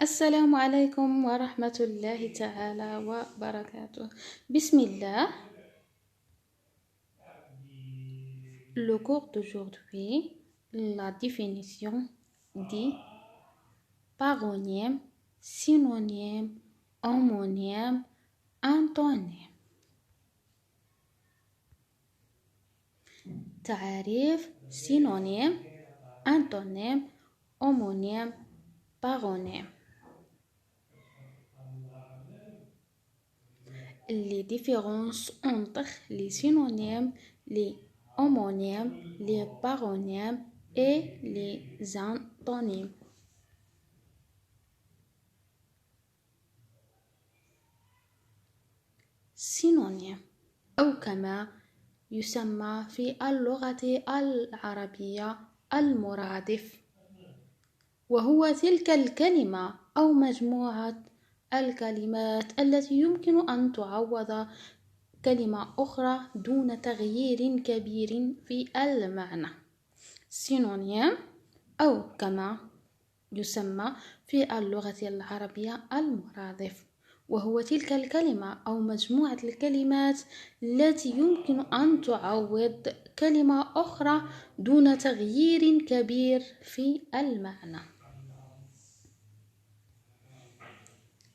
السلام عليكم ورحمة الله تعالى وبركاته. بسم الله. Le cours d'aujourd'hui, la définition dit paronyme, synonyme, homonyme, antonyme. تعريف synonyme, antonyme, homonyme, paronyme. Les différences entre les synonymes, les homonymes, les paronymes et les antonymes. synonyme أو كما يسمى في اللغة العربية المرادف، وهو تلك الكلمة أو مجموعة الكلمات التي يمكن أن تعوض كلمة أخرى دون تغيير كبير في المعنى. synonyme أو كما يسمى في اللغة العربية المرادف، وهو تلك الكلمة أو مجموعة الكلمات التي يمكن أن تعوض كلمة أخرى دون تغيير كبير في المعنى.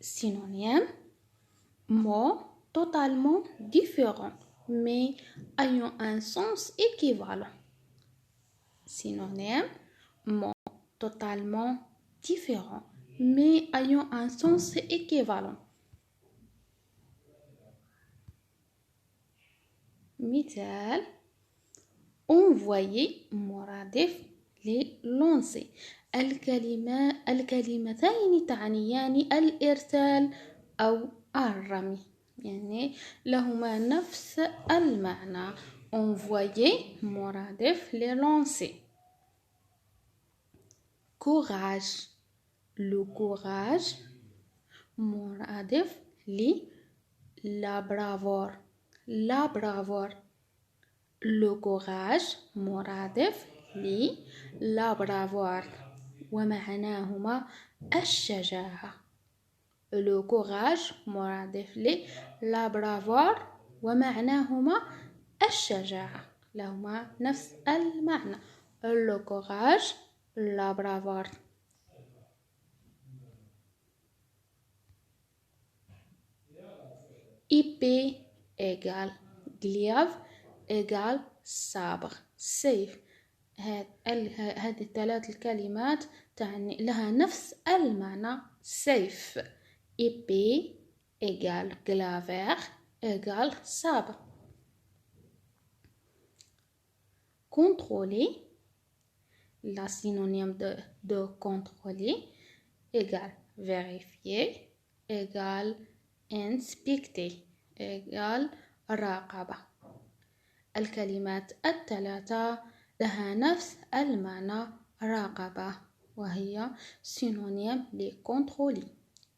synonyme, mot totalement différent mais ayant un sens équivalent. synonyme, mot totalement différent mais ayant un sens équivalent. مثال: envoyer مرادف لlancer. الكلمتين تعنيان الإرسال أو الرمي، يعني لهما نفس المعنى. envoyer مرادف لlancer. courage. le courage مرادف la bravoure. la bravoure. le courage مرادف la bravoure ومعناهما الشجاعة. le courage مرادف la bravoure ومعناهما الشجاعة، لهما نفس المعنى. le courage la bravoure. épée égale glaive égale sabre. سيف. هذه الثلاث الكلمات تعني لها نفس المعنى سيف. épée égale glaive égale sabre. contrôler. la synonyme de contrôler égale vérifier égale inspecter égale راقبة. الكلمات الثلاثة لها نفس المعنى راقبة، وهي synonyme لcontrôler.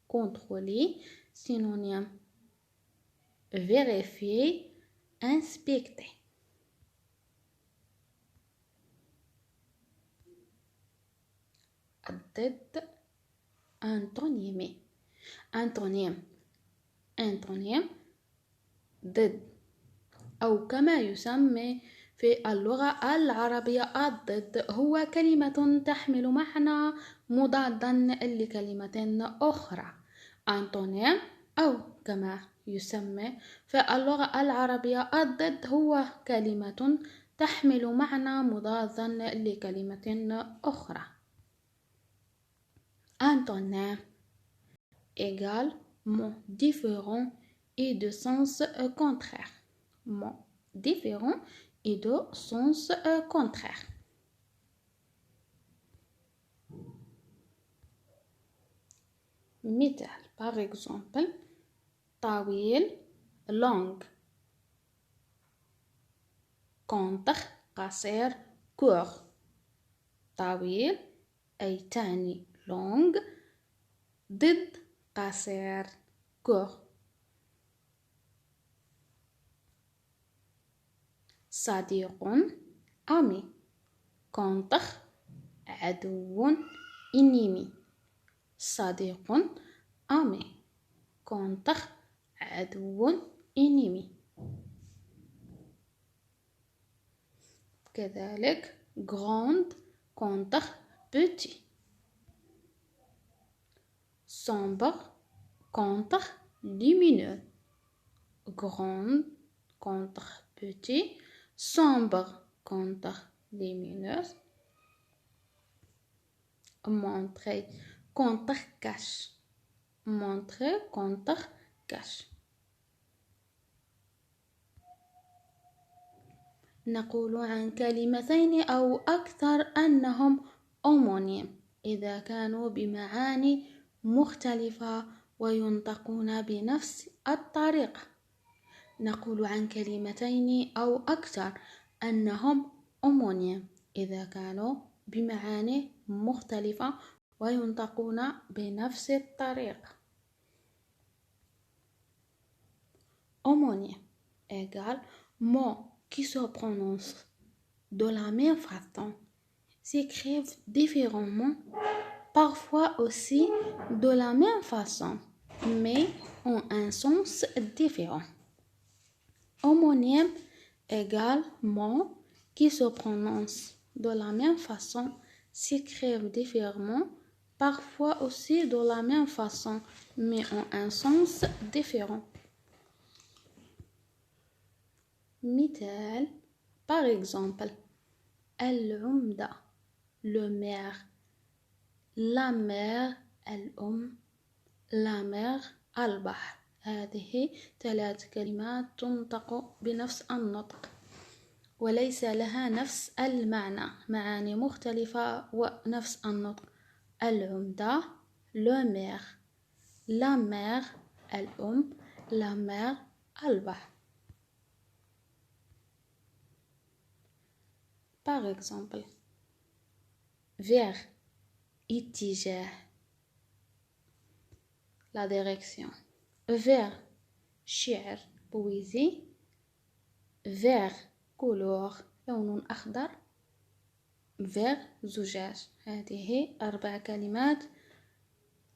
contrôler synonyme vérifier inspecter. الضد antonyme. antonyme ضد أو كما يسمى في اللغة العربية الضد هو كلمة تحمل معنى مضادا لكلمة أخرى. antonyme أو كما يسمى في اللغة العربية الضد هو كلمة تحمل معنى مضادا لكلمة أخرى. antonyme égale mot différent et de sens contraire. mot différent et de sens contraire. مثال par exemple طويل long. contre قصير court. طويل أي تعني long ضد قصير court. صديق ami. contre عدو ennemi. صديق ami. contre عدو ennemi. كذلك grande contre petit. sombre contre lumineux. grande contre petit, sombre contre lumineux. montrer contre cache. montrer contre cache. نقول عن كلمتين أو أكثر أنهم homonymes إذا كانوا بمعاني مختلفة وينطقون بنفس الطريقة. نقول عن كلمتين أو أكثر أنهم homonymes إذا كانوا بمعاني مختلفة وينطقون بنفس الطريقة. homonyme égale mot qui se prononce de la même façon, s'écrivent différemment, parfois aussi de la même façon, mais ont un sens différent. Homonyme égale mot qui se prononce de la même façon, s'écrivent différemment, parfois aussi de la même façon, mais ont un sens différent. مثال par exemple العمدة le maire, la mère الأم, la mère البحر. هذه 3 كلمات تنطق بنفس النطق وليس لها نفس المعنى، معاني مختلفة ونفس النطق. العمدة le maire, la mère الأم, la mère البحر. Par exemple, vers, اتجاه, la direction. vers, شعر, poésie. vers, couleur, لون أخضر. vers, زجاج. هذه 4 كلمات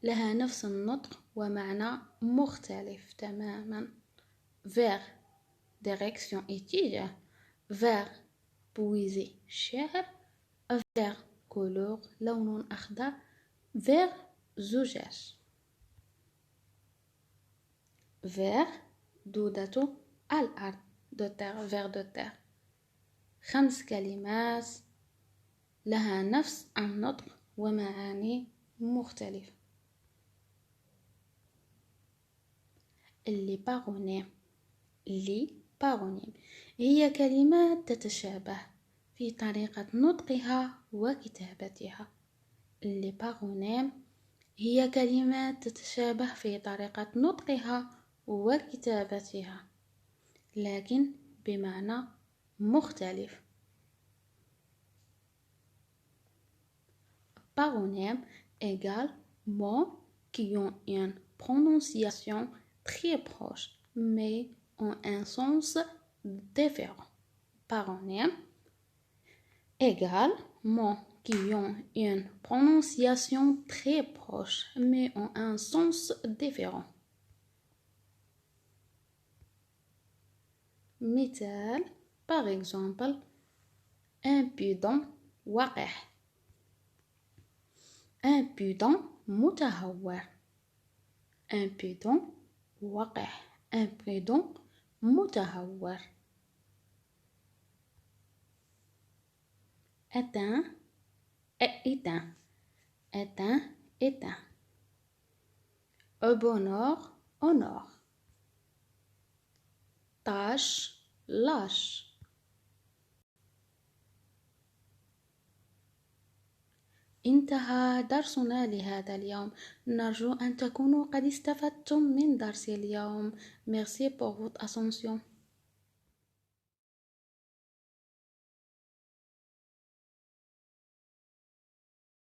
لها نفس النطق ومعنى مختلف تماما. vers, direction, اتجاه. vers, poésie, شعر. vers, couleur, لون أخضر. vers, زجاج. vers, دودة الأرض, de terre, vers de terre. 5 كلمات لها نفس النطق ومعاني مختلفة. les paronymes هي كلمات تتشابه في طريقة نطقها وكتابتها. les paronymes هي كلمات تتشابه في طريقة نطقها وكتابتها لكن بمعنى مختلف. Paronyme égale mots qui ont une prononciation très proche mais ont un sens différent. Paronyme égale mots qui ont une prononciation très proche mais ont un sens différent. مثال par exemple impudent وقح. impudent متهور. impudent وقح. imprudent متهور. éteint éteint. éteint éteint. au bonheur honor. tâche lâche. انتهى درسنا لهذا اليوم. نرجو أن تكونوا قد استفدتم من درس اليوم. Merci pour votre attention.